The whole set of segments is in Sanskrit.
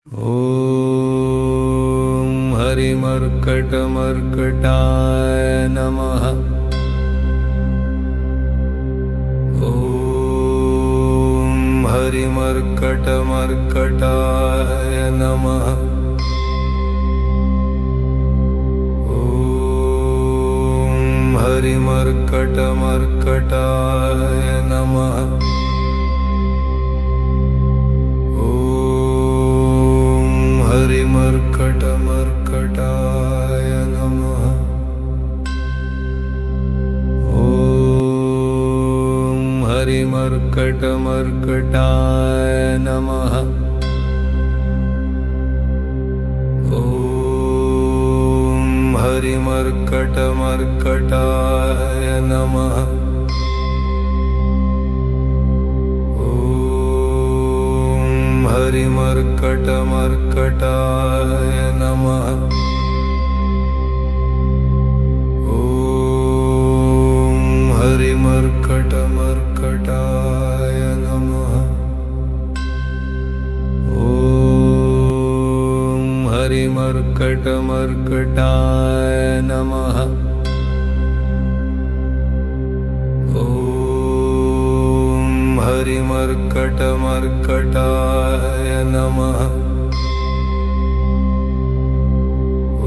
ॐ हरिमर्कटमर्कटाय नमः। ॐ हरिमर्कटमर्कटाय नमः। ॐ हरिमर्कटमर्कटाय नमः। हरिमर्कटमर्कटाय नमः। ॐ हरिमर्कटमर्कटाय नमः। ॐ हरिमर्कटमर्कटाय नमः। हरिमर्कटमर्कटाय नमः। ॐ हरिमर्कटमर्कटाय नमः। ॐ हरिमर्कटमर्कटाय नमः। हरिमर्कटमर्कटाय नमः।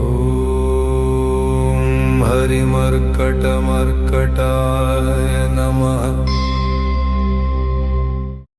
ॐ हरिमर्कटमर्कटाय नमः।